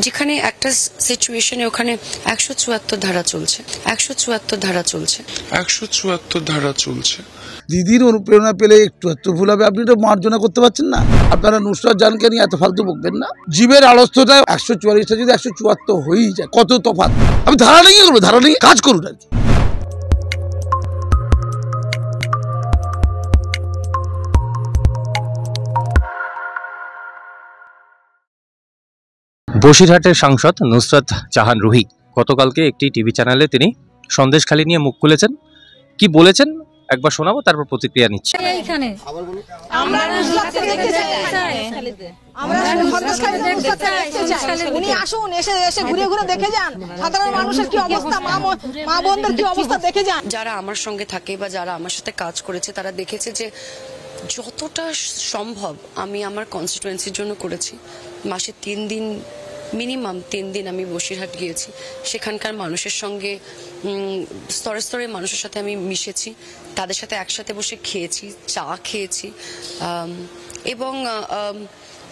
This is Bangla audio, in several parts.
যেখানে একটা সিচুয়েশনে ওখানে 174 ধারা চলছে 174 ধারা চলছে। দিদির অনুপ্রেরণা পেলে একটু ভুল হবে। আপনি তো মার্জনা করতে পারছেন না। আপনারা নুসরাত জাহানকে নিয়ে এত ফালতু বকবেন না। জীবের আড়স্তটা 144টা যদি 174 হয়েই যায়, কত তফাৎ। আমি ধারা নেই করবো, ধারা নেই কাজ করুন আর কি। বসিরহাটের সাংসদ নুসরাত জাহান রুহি গতকালকে একটি টিভি চ্যানেলে তিনি সন্দেশখালি নিয়ে মুখ খুলেছেন। কি বলেছেন একবার শোনাবো, তারপর প্রতিক্রিয়া নিচ্ছি। উনি আসুন, এসে ঘুরে ঘুরে দেখে যান সাধারণ মানুষের কি অবস্থা, মা বোনদের কি অবস্থা দেখে যান। যারা আমার সঙ্গে থাকে বা যারা আমার সাথে কাজ করেছে তারা দেখেছে যে যতটা সম্ভব আমি আমার কনস্টিটুয়েন্সির জন্য করেছি। মাসে 3 দিন মিনিমাম 3 দিন আমি বসিরহাট গিয়েছি। সেখানকার মানুষের সঙ্গে স্তরে স্তরে মানুষের সাথে আমি মিশেছি, তাদের সাথে একসাথে বসে খেয়েছি, চা খেয়েছি, এবং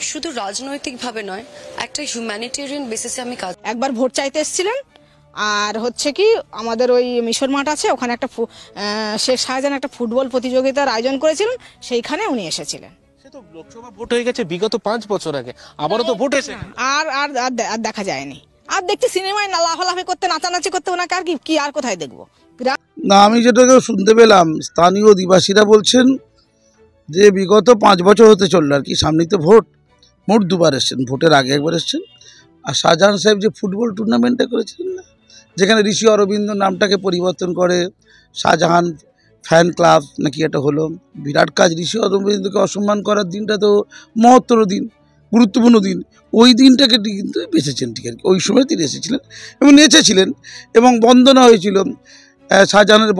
শুধু রাজনৈতিকভাবে নয়, একটা হিউম্যানিটেরিয়ান বেসিসে আমি কাজ। একবার ভোট চাইতে এসেছিলেন, আর হচ্ছে কি আমাদের ওই মিশর মাঠ আছে, ওখানে একটা শেখ শাহজাহান একটা ফুটবল প্রতিযোগিতার আয়োজন করেছিলেন, সেইখানে উনি এসেছিলেন। সে তো লোকসভা ভোট হয়ে গেছে বিগত 5 বছর আগে, আবারও তো ভোট এসে আর দেখা যায়নি। আর দেখছি সিনেমায় না লাফালাফি করতে, নাচানাচি করতে, ওনাকে আর কি আর কোথায় দেখবো না। আমি যেটা শুনতে পেলাম, স্থানীয় অধিবাসীরা বলছেন যে বিগত 5 বছর হতে চললো আর কি, সামনেই তো ভোট, মোট 2বার এসছেন, ভোটের আগে একবার এসছেন। আর শাহজাহান সাহেব যে ফুটবল টুর্নামেন্টটা করেছিলেন না, যেখানে ঋষি অরবিন্দ নামটাকে পরিবর্তন করে শাহজাহান ফ্যান ক্লাব নাকি এটা হলো, বিরাট কাজ। ঋষি অরবিন্দকে অসম্মান করার দিনটা তো মহত্তর দিন, গুরুত্বপূর্ণ দিন। ওই দিনটাকে কিন্তু বেঁচেছেন ঠিক আর কি। ওই সময় তিনি এসেছিলেন এবং নেচেছিলেন এবং বন্দনা হয়েছিল, শাহজাহানের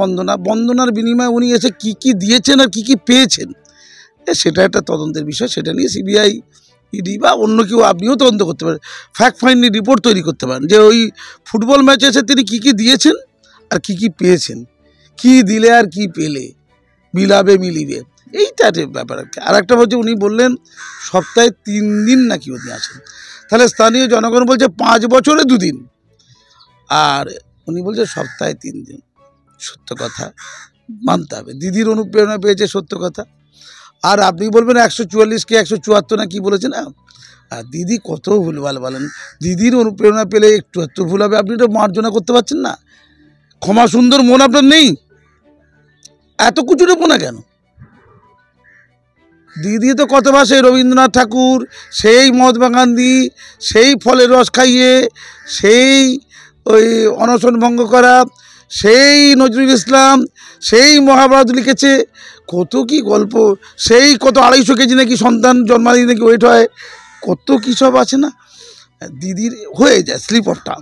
বন্দনার বিনিময়ে উনি এসে কী কী দিয়েছেন আর কী কী পেয়েছেন, সেটা একটা তদন্তের বিষয়। সেটা নিয়ে সিবিআই, ইডি বা অন্য কেউ, আপনিও তদন্ত করতে পারেন, ফ্যাক্ট ফাইন্ডিং রিপোর্ট তৈরি করতে পারেন যে ওই ফুটবল ম্যাচে এসে তিনি কী কী দিয়েছেন আর কী কী পেয়েছেন, কী দিলে আর কী পেলে মিলিবে, এইটা ব্যাপার আর কি। আর একটা বলছে, উনি বললেন সপ্তাহে 3 দিন নাকি উনি আসেন। তাহলে স্থানীয় জনগণ বলছে 5 বছরে 2 দিন, আর উনি বলছে সপ্তাহে 3 দিন। সত্য কথা মানতে হবে, দিদির অনুপ্রেরণা পেয়েছে, সত্য কথা। আর আপনি বলবেন 144কে 174 না কি বলেছেন না, আর দিদি কত ভুলভাল বলেন। দিদির অনুপ্রেরণা পেলে একটু ভুল হবে। আপনি তো মার্জনা করতে পারছেন না। ক্ষমা সুন্দর মন আপনার নেই, এত কুচুরে পোনা কেন? দিদি তো কত ভাষায় রবীন্দ্রনাথ ঠাকুর, সেই মহাত্মা গান্ধী, সেই ফলের রস খাইয়ে, সেই ওই অনশন ভঙ্গ করা, সেই নজরুল ইসলাম, সেই মহাভারত লিখেছে, কত কি গল্প, সেই কত 250 কেজি নাকি সন্তান জন্মালে নাকি ওয়েট হয়, কত কী সব আছে না। দিদির হয়ে যায় slip of tongue,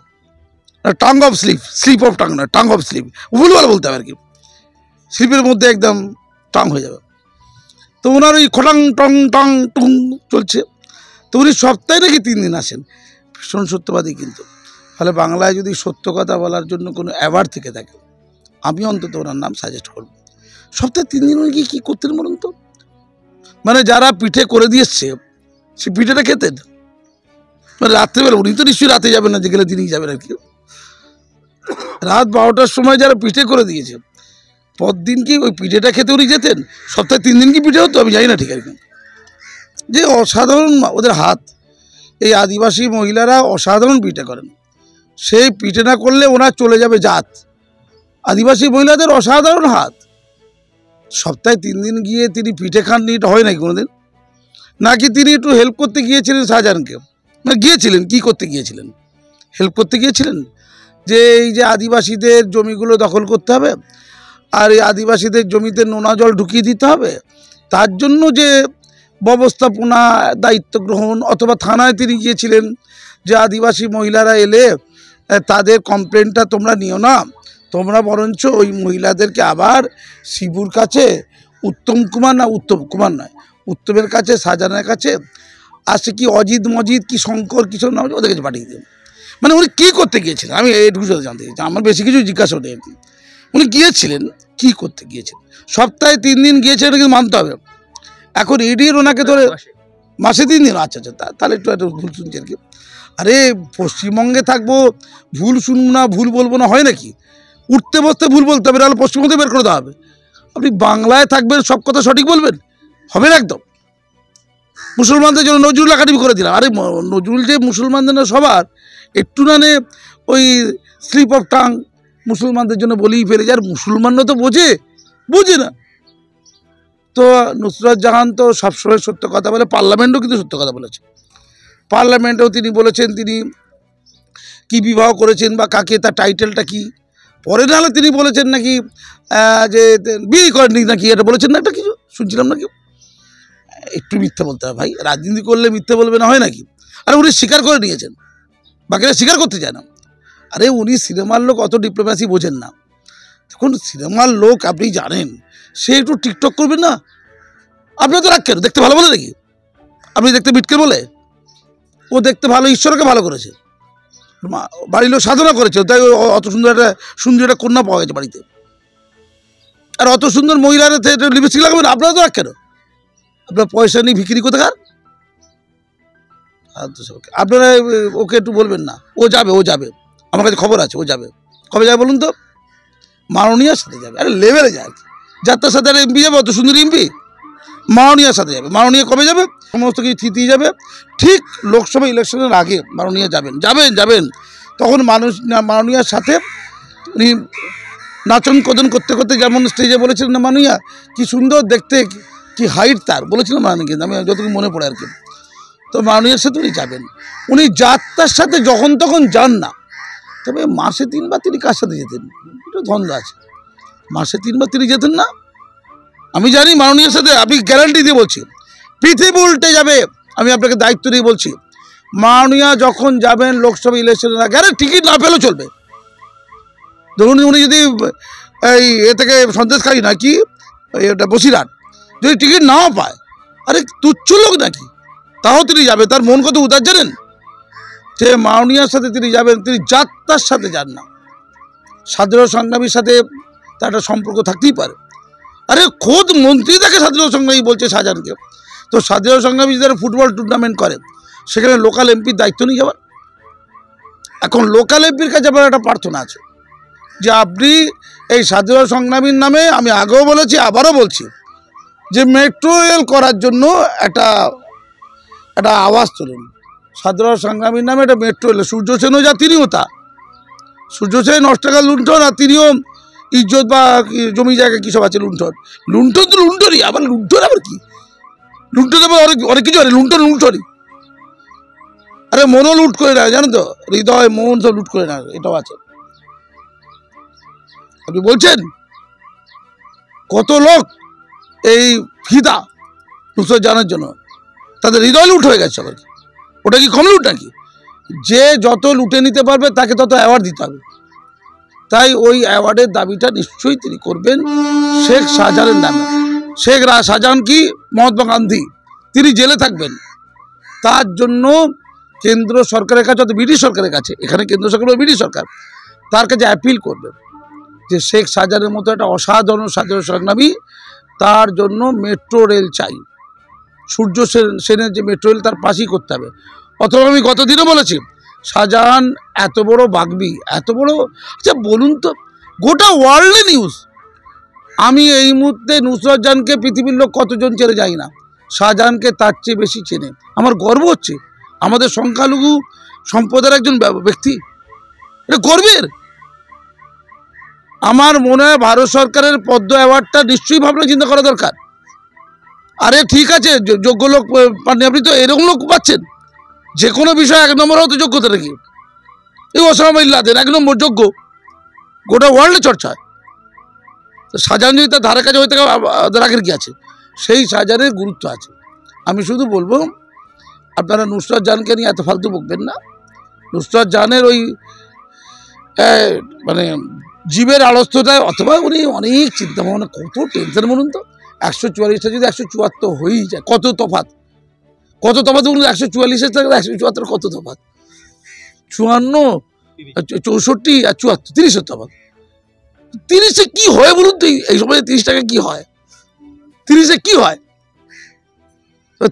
tongue of slip of tongue না, টাং অফ স্লিপ, ভুলভাল বলতে হবে আর কি। স্লিপের মধ্যে একদম টাং হয়ে যাবে। তো ওনার ওই খটাং টং টং টুং চলছে। তো উনি সপ্তাহে নাকি 3 দিন আসেন, ভীষণ সত্যবাদী কিন্তু। ফলে বাংলায় যদি সত্য কথা বলার জন্য কোনো অ্যাওয়ার্ড থেকে থাকে, আমি অন্তত ওনার নাম সাজেস্ট করব। সপ্তাহে 3 দিন উনি কী করতেন বলুন তো? মানে যারা পিঠে করে দিয়ে এসছে, সে পিঠেটা খেতেন মানে রাত্রেবেলা। উনি তো নিশ্চয়ই রাতে যাবেন না, যেখানে তিনি যাবেন আর কি। রাত 12টার সময় যারা পিঠে করে দিয়েছে, পরদিন কি ওই পিঠেটা খেতে উনি যেতেন? সপ্তাহে 3 দিন কি পিঠে হতো আমি জানি না ঠিক আর কি। যে অসাধারণ ওদের হাত, এই আদিবাসী মহিলারা অসাধারণ পিঠে করেন। সেই পিঠে না করলে ওনার চলে যাবে জাত। আদিবাসী মহিলাদের অসাধারণ হাত। সপ্তাহে 3 দিন গিয়ে তিনি পিঠে খাননি, এটা হয় নাকি কোনোদিন? নাকি তিনি একটু হেল্প করতে গিয়েছিলেন শাহজাহানকে? না গিয়েছিলেন, কি করতে গিয়েছিলেন? হেল্প করতে গিয়েছিলেন যে এই যে আদিবাসীদের জমিগুলো দখল করতে হবে, আর এই আদিবাসীদের জমিতে নোনা জল ঢুকিয়ে দিতে হবে, তার জন্য যে ব্যবস্থাপনা, দায়িত্ব গ্রহণ, অথবা থানায় তিনি গিয়েছিলেন যে আদিবাসী মহিলারা এলে তাদের কমপ্লেনটা তোমরা নিও না, তোমরা বরঞ্চ ওই মহিলাদেরকে আবার শিবুর কাছে, উত্তম কুমার নয়, উত্তমের কাছে, শাহজাহানের কাছে, আর সে কি অজিত মজিদ কি শঙ্কর কিশোর নাম, ওদের কাছে পাঠিয়ে দেন। মানে উনি কী করতে গিয়েছিলেন আমি এইটুকু জানতে চাইছি, আমার বেশি কিছু জিজ্ঞাসা নেই। উনি গিয়েছিলেন কী করতে গিয়েছিলেন? সপ্তাহে 3 দিন গিয়েছিলেন, কিন্তু মানতে হবে। এখন ইডির ওনাকে ধরে মাসে 3 দিন, আচ্ছা, তাহলে একটু ভুল শুনছি আর কি। আরে পশ্চিমবঙ্গে থাকবো, ভুল শুনবো না, ভুল বলবো না, হয় নাকি? উঠতে বসতে ভুল বলতে হবে, নাহলে পশ্চিমবঙ্গে বের করে দেওয়া হবে। আপনি বাংলায় থাকবেন, সব কথা সঠিক বলবেন, হবে না একদম। মুসলমানদের জন্য নজরুল একাডেমি করে দিলাম। আরে নজরুল যে মুসলমানদের না সবার, একটু নানে ওই স্লিপ অফ টাং মুসলমানদের জন্য বলেই ফেলে, আর মুসলমানরা তো বোঝে না। তো নুসরাত জাহান তো সবসময় সত্য কথা বলে, পার্লামেন্টও কিন্তু সত্য কথা বলেছে। পার্লামেন্টেও তিনি বলেছেন তিনি কি বিবাহ করেছেন বা কাকে, তার টাইটেলটা কি। পরে নাহলে তিনি বলেছেন নাকি যে বিয়ে করেননি নাকি, এটা বলেছেন না, একটা কিছু শুনছিলাম নাকি। একটু মিথ্যা বলতে হবে ভাই, রাজনীতি করলে মিথ্যা বলবে না, হয় নাকি? আরে উনি স্বীকার করে নিয়েছেন, বাকিরা স্বীকার করতে চায় না। আরে উনি সিনেমার লোক, অত ডিপ্লোম্যাসি বোঝেন না। দেখুন সিনেমার লোক, আপনি জানেন, সে একটু টিকটক করবেন না। আপনি তো রাগ কেন, দেখতে ভালো বলে নাকি? আপনি দেখতে বিটকে বলে? ও দেখতে ভালো, ঈশ্বরকে ভালো করেছে, বাড়ির লোক সাধনা করেছে, তাই অত সুন্দর একটা কন্যা পাওয়া গেছে বাড়িতে। আর অত সুন্দর মহিলারা লিপস্টিক লাগাবেন, আপনারা তো রাগ কেন? আপনার পয়সা নেই, ভিখিরি কোথাকার। আপনারা ওকে একটু বলবেন না, ও যাবে, আমার কাছে খবর আছে, ও যাবে। কবে যাবে বলুন তো? মাননীয়ার সাথে যাবে। আরে লেভেলে যায়, যাত্রার সাথে আর এমপি যাবে, অত সুন্দর এমপি মাননীয়ার সাথে যাবে। মাননীয়া কবে যাবে? সমস্ত কিছু থিতিয়ে যাবে, ঠিক লোকসভা ইলেকশনের আগে মাননীয়া যাবেন। তখন মাননীয়ার সাথে উনি নাচন কদন করতে করতে, যেমন স্টেজে বলেছিলেন না মাননীয়া, কি সুন্দর দেখতে, কি হাইট তার, বলেছিলাম মাননীয়, কিন্তু আমি যতটুকু মনে পড়ে আর কি। তো মাননীয়ার সাথে উনি যাবেন। উনি যাত্রার সাথে যখন তখন যান না, তবে মাসে 3 বার তিনি কার সাথে যেতেন, একটু দ্বন্দ্ব আছে। মাসে 3 বার তিনি যেতেন না, আমি জানি মাননীয়ের সাথে। আপনি গ্যারান্টি দিয়ে বলছি, পৃথিবী উল্টে যাবে, আমি আপনাকে দায়িত্ব দিয়ে বলছি। মাননীয়া যখন যাবেন লোকসভা ইলেকশনের আগে, আরে টিকিট না পেলেও চলবে। ধরুন উনি যদি এই থেকে সন্দেশখালী নাকি এটা বসিরহাট যদি টিকিট নাও পায়, আরে তুচ্ছ লোক নাকি, তাও তিনি যাবে। তার মন কত উদার জানেন? যে মাননীয়ার সাথে তিনি যাবেন, তিনি যাত্রার সাথে যান না। স্বাধীনতা সংগ্রামীর সাথে তার একটা সম্পর্ক থাকতেই পারে। আরে খোদ মন্ত্রী তাকে স্বাধীনতা সংগ্রামী বলছে শাহজাহানকে। তো স্বাধীনতা সংগ্রামী যারা ফুটবল টুর্নামেন্ট করে, সেখানে লোকাল এমপির দায়িত্ব নিয়ে যাবার। এখন লোকাল এমপির কাছে আমার একটা প্রার্থনা আছে, যে আপনি এই স্বাধীনতা সংগ্রামীর নামে, আমি আগেও বলেছি আবারও বলছি, যে মেট্রো রেল করার জন্য একটা আওয়াজ তুলুন। স্বাধীনতা সংগ্রামীর নামে একটা মেট্রো রেল, সূর্য সেনও যা, তিনিও তা। সূর্য সেন 9 টাকা লুণ্ঠন, আর তিনিও ইজ্জত বা জমি জায়গা কী সব আছে লুণ্ঠন তো লুণ্ঠনই। আবার লুণ্ঠন আবার কি, লুণ্ঠন আবার অনেক কিছু আছে, লুণ্ঠনই। আরে মনও লুট করে না, জানো তো, হৃদয় মন সব লুট করে না, এটাও আছে। আপনি বলছেন কত লোক এই ফিদা নুসরাত জাহানের জন্য, তাদের হৃদয় লুট হয়ে গেছে আবার। ওটা কি কম লুট নাকি? যে যত লুটে নিতে পারবে তাকে তত অ্যাওয়ার্ড দিতে হবে। তাই ওই অ্যাওয়ার্ডের দাবিটা নিশ্চয়ই তিনি করবেন শেখ শাহজাহানের নামে। শেখ শাহজাহান কি মহাত্মা গান্ধী, তিনি জেলে থাকবেন। তার জন্য কেন্দ্র সরকারের কাছে, অর্থাৎ ব্রিটিশ সরকারের কাছে, এখানে কেন্দ্র সরকার বা ব্রিটিশ সরকার, তার কাছে অ্যাপিল করবে যে শেখ শাহজাহানের মতো একটা অসাধারণ স্বাধীনতা সংগ্রামী, তার জন্য মেট্রো রেল চাই। সূর্য সেনের যে মেট্রো রেল, তার পাশেই করতে হবে। অথবা আমি গতদিনও বলেছি, শাহজাহান এত বড় বাগ্মী, এত বড়, আচ্ছা বলুন তো, গোটা ওয়ার্ল্ডে নিউজ। আমি এই মুহূর্তে নুসরাত জাহানকে পৃথিবীর লোক কতজন চেনে যাই না, শাহজাহানকে তার চেয়ে বেশি চেনে। আমার গর্ব হচ্ছে, আমাদের সংখ্যালঘু সম্প্রদায়ের একজন ব্যক্তি, এটা গর্বের। আমার মনে হয় ভারত সরকারের পদ্ম অ্যাওয়ার্ডটা নিশ্চয়ই ভাবনা চিন্তা করা দরকার। আরে ঠিক আছে, যোগ্য লোক পাননি, আপনি তো এরকম লোক পাচ্ছেন, যে কোনো বিষয় 1 নম্বর হতে যোগ্যতা নাকি? এই ওসামা বিন লাদেন 1 নম্বর যোগ্য, গোটা ওয়ার্ল্ডে চর্চা হয়। শাহজাহান যদি তার ধারে কাছে হয়ে থাকে, রাগের কি আছে? সেই শাহজাহানের গুরুত্ব আছে। আমি শুধু বলবো, আপনারা নুসরাত জাহানকে নিয়ে এত ফালতু বকবেন না। নুসরাত জাহানের ওই মানে জীবের আড়স্তটায়, অথবা উনি অনেক চিন্তা ভাবনা, কত টেনশন বলুন তো। 144টা যদি 174 হয়েই যায়, কত তফাৎ বলুন। 144-এর থেকে 174 কত তফাৎ? 54, 64 আর 74, 30-এর তফাৎ। 30-এ কি হয় বলুন তো? এই সময় 30 টাকা কি হয়? 30-এ কি হয়?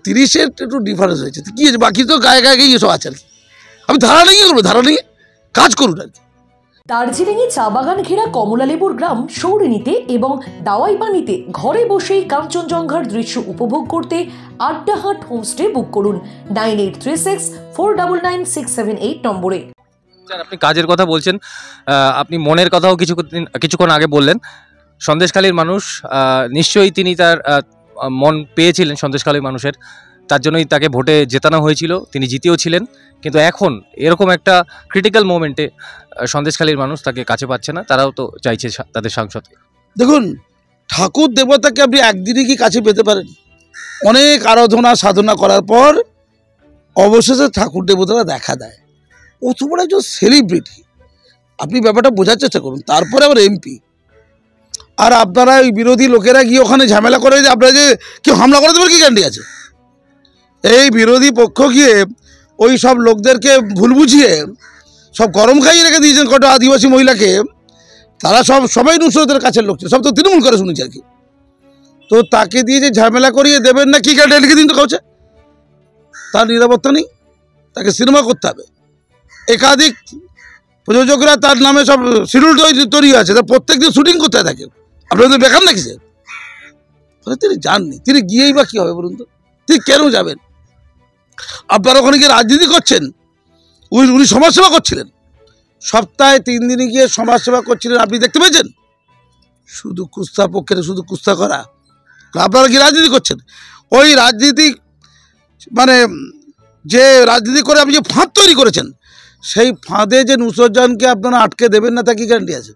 30-এর একটু ডিফারেন্স হয়েছে, কি আছে, বাকি তো গায়ে এসব আছে আর কি। আমি ধারা নিয়ে করবো, ধারা নিয়ে কাজ করুন আর কি। দার্জিলিংয়ে চা বাগান ঘেরা কমলালেবুর গ্রাম সৌরিনীতে এবং দাওয়াইপানিতে ঘরে বসেই কাঞ্চনজঙ্ঘার দৃশ্য উপভোগ করতে আড্ডাহাট হোমস্টে বুক করুন 9836499678 নম্বরে। স্যার, আপনি কাজের কথা বলছেন, আপনি মনের কথাও কিছুক্ষণ আগে বললেন। সন্দেশখালীর মানুষ নিশ্চয়ই তিনি তার মন পেয়েছিলেন সন্দেশখালীর মানুষের, তার জন্যই তাকে ভোটে জেতানো হয়েছিল, তিনি জিতেও ছিলেন। কিন্তু এখন এরকম একটা ক্রিটিক্যাল মোমেন্টে সন্দেশখালীর মানুষ তাকে কাছে পাচ্ছে না, তারাও তো চাইছে তাদের সাংসদকে। দেখুন, ঠাকুর দেবতাকে আপনি একদিনে কি কাছে পেতে পারেন? অনেক আরাধনা সাধনা করার পর অবশেষে ঠাকুর দেবতারা দেখা দেয়। অত বড় একজন সেলিব্রিটি, আপনি ব্যাপারটা বোঝার চেষ্টা করুন। তারপরে আবার এমপি, আর আপনারা ওই বিরোধী লোকেরা গিয়ে ওখানে ঝামেলা করে যে আপনারা যে কেউ হামলা করে দেবেন কি গ্যারান্টি আছে? এই বিরোধী পক্ষ গিয়ে ওই সব লোকদেরকে ভুল বুঝিয়ে সব গরম খাইয়ে রেখে দিয়েছেন কটা আদিবাসী মহিলাকে। তারা সবাই নুসরতের কাছের লোক ছিল, সব তো তৃণমূল করে শুনেছি আর কি। তো তাকে দিয়ে যে ঝামেলা করিয়ে দেবেন না, কি গ্যারান্টি লিখে দিন তো কাউছে? তার নিরাপত্তা নেই, তাকে সিনেমা করতে হবে। একাধিক প্রযোজকরা তার নামে সব শিডিউল তৈরি আছে, তার প্রত্যেক দিন শুটিং করতে থাকে। আপনাদের বেকার নাকি সে? তিনি যাননি, তিনি গিয়েই বা কী হবে বলুন তো? তিনি কেন যাবেন? আপনারা ওখানে গিয়ে রাজনীতি করছেন, উনি সমাজসেবা করছিলেন। সপ্তাহে 3 দিনে গিয়ে সমাজসেবা করছিলেন, আপনি দেখতে পেয়েছেন? শুধু কুস্তা পক্ষে, শুধু কুস্তা করা। আপনারা কি রাজনীতি করছেন? ওই রাজনীতি মানে যে রাজনীতি করে আপনি যে ফাঁদ তৈরি করেছেন, সেই ফাঁদে যে নুসরতজাহানকে আপনারা আটকে দেবেন না, তার কি গ্যারান্টি আছে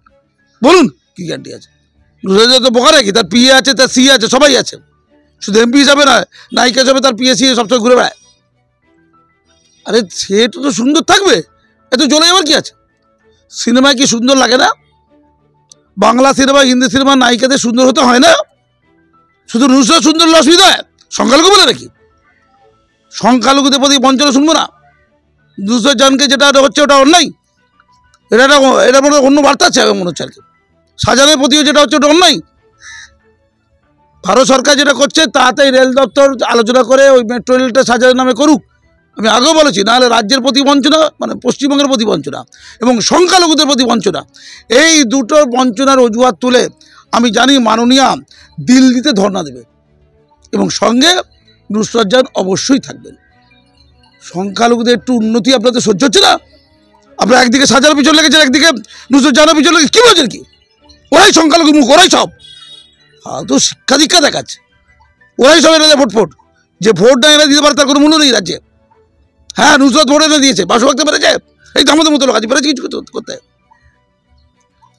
বলুন? কি গ্যারান্টি আছে? নুসরতজাহান তো বোকা নাকি? তার পিএ আছে, তার সিএ আছে, সবাই আছে। শুধু এমপি হিসাবে না, নায়িকা হিসাবে তার পিএ সিএ সবসময় ঘুরে বেড়ায়। আরে সেটা তো সুন্দর থাকবে, এত জ্বলে যাওয়ার কি আছে? সিনেমায় কি সুন্দর লাগে না? বাংলা সিনেমা, হিন্দি সিনেমা নায়িকাদের সুন্দর হতে হয় না? শুধু নুসরত সুন্দর অসুবিধা হয়? সংখ্যালঘু বলে নাকি? সংখ্যালঘুদের প্রতি বঞ্চনা শুনবো না? নুসরতজাহানকে যেটা হচ্ছে ওটা অন্যায়, এটা মনে অন্য বার্তা আছে মনে হচ্ছে আর কি। শাহজাহানের প্রতিও যেটা হচ্ছে ওটা অন্যায়। ভারত সরকার যেটা করছে তাতেই রেল দপ্তর আলোচনা করে ওই মেট্রো রেলটা শাহজাহানের নামে করুক। আমি আগেও বলেছি, নাহলে রাজ্যের প্রতি বঞ্চনা, মানে পশ্চিমবঙ্গের প্রতি বঞ্চনা এবং সংখ্যালঘুদের প্রতি বঞ্চনা, এই দুটো বঞ্চনার অজুহাত তুলে আমি জানি মাননীয়া দিল্লিতে ধর্ণা দেবে এবং সঙ্গে নুসরতজাহান অবশ্যই থাকবেন। সংখ্যালঘুদের একটু উন্নতি আপনাদের সহ্য হচ্ছে না? আপনারা একদিকে শাহজাহানের পিছনে লেগেছেন, একদিকে নুসরতজাহানের পিছনে লেগেছে। কী বলছেন কি? ওরাই সংখ্যালঘু মুখ, ওরাই সব তো শিক্ষা দীক্ষা দেখাচ্ছে। ওরাই সব এনে দেয় ভোট। যে ভোট না এনে দিতে পারে তার কোনো মূল্য নেই রাজ্যে। হ্যাঁ, নুসরত ভোট এনে দিয়েছে, বাসু থাকতে পেরেছে, এই তো আমাদের মতো লোক আছে, পেরেছে কিছু করতে।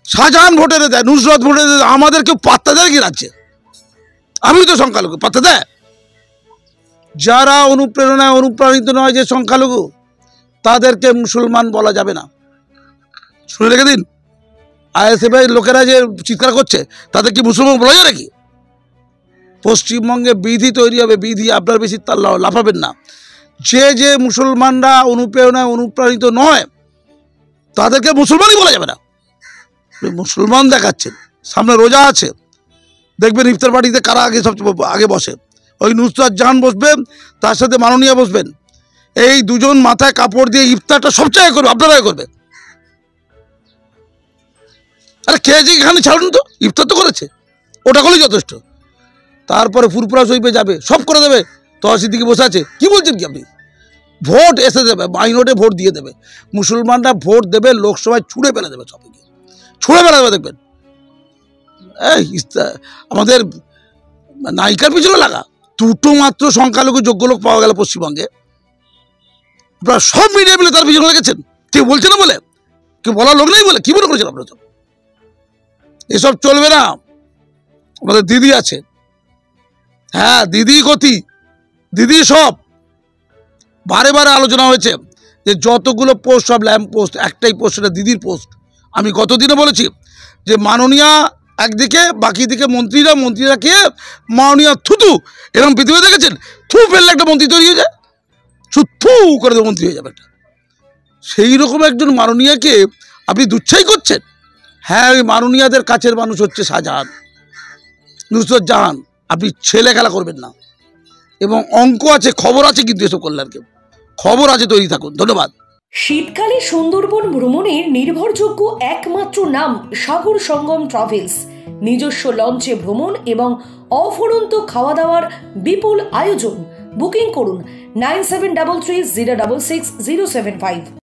শাহজাহান ভোট এনে দেয়, নুসরত ভোট এনে দেয়, আমাদের কেউ পাত্তা দেয় কি রাজ্যে? আমি তো সংখ্যালঘু, পাত্তা দেয়? যারা অনুপ্রেরণায় অনুপ্রাণিত নয়, যে সংখ্যালঘু, তাদেরকে মুসলমান বলা যাবে না। শুনে রেখে দিন। আইএসএফের লোকেরা যে চিৎকার করছে, তাদের কি মুসলমান বলা যায় নাকি? পশ্চিমবঙ্গে বিধি তৈরি হবে, বিধি। আপনার বেশি তার লাফাবেন না। যে মুসলমানরা অনুপ্রেরণায় অনুপ্রাণিত নয়, তাদেরকে মুসলমানই বলা যাবে না। মুসলমান দেখাচ্ছেন, সামনে রোজা আছে, দেখবেন ইফতার পার্টিতে কারা সবচেয়ে আগে বসে? ওই নুসরতজাহান বসবেন, তার সাথে মাননীয়া বসবেন। এই দুজন মাথায় কাপড় দিয়ে ইফতারটা সবচেয়ে করবে, আপনারাই করবে। আরে খেয়েছে এখানে ছাড়ুন তো, ইফতার তো করেছে, ওটা করলেই যথেষ্ট। তারপরে ফুরফুরা শরীফে যাবে, সব করে দেবে। তহসিল দিকে বসে আছে, কি বলছেন কি আপনি? ভোট এসে দেবে, মাইনরিটি ভোট দিয়ে দেবে। মুসলমানরা ভোট দেবে, লোকসভায় ছুঁড়ে ফেলে দেবে, সবাইকে ছুঁড়ে ফেলে দেবে। দেখবেন আমাদের নায়িকার পিছনে লাগা দুটো মাত্র সংখ্যালঘু যোগ্য লোক পাওয়া গেল পশ্চিমবঙ্গে। আপনারা সব মিডিয়া মিলে তার পিছনে লেগেছেন। কেউ বলছে না বলে, কেউ বলার লোক নেই বলে, কি মনে করেছেন আপনারা? তো এসব চলবে না। আমাদের দিদি আছে, হ্যাঁ, দিদি গতি, দিদি সব। বারে বারে আলোচনা হয়েছে যে যতগুলো পোস্ট, সব ল্যাম্প পোস্ট, একটাই পোস্ট, সেটা দিদির পোস্ট। আমি গতদিনে বলেছি যে মাননীয়া একদিকে, বাকি দিকে মন্ত্রীরা কে মাননীয়া থুতু। এরকম পৃথিবী দেখেছেন? থু ফেললে একটা মন্ত্রী তৈরি হয়ে যায়, থু করে দেবে, মন্ত্রী হয়ে যাবে একটা। সেই রকম একজন মাননীয়াকে আপনি দুচ্ছাই করছেন। হ্যাঁ, ওই মাননীয়াদের কাছের মানুষ হচ্ছে শাহজাহান, নুসরতজাহান। আপনি ছেলে খেলা করবেন না। এবং অঙ্ক আছে, খবর আছে, কিন্তু এসব করলে আর কেউ খবর আছে, তৈরি থাকুন। ধন্যবাদ। শীতকালে সুন্দরবন ভ্রমণের নির্ভরযোগ্য একমাত্র নাম সাগর সঙ্গম ট্রাভেলস। নিজস্ব লঞ্চে ভ্রমণ এবং অফুরন্ত খাওয়া দাওয়ার বিপুল আয়োজন। বুকিং করুন 9733 066 075।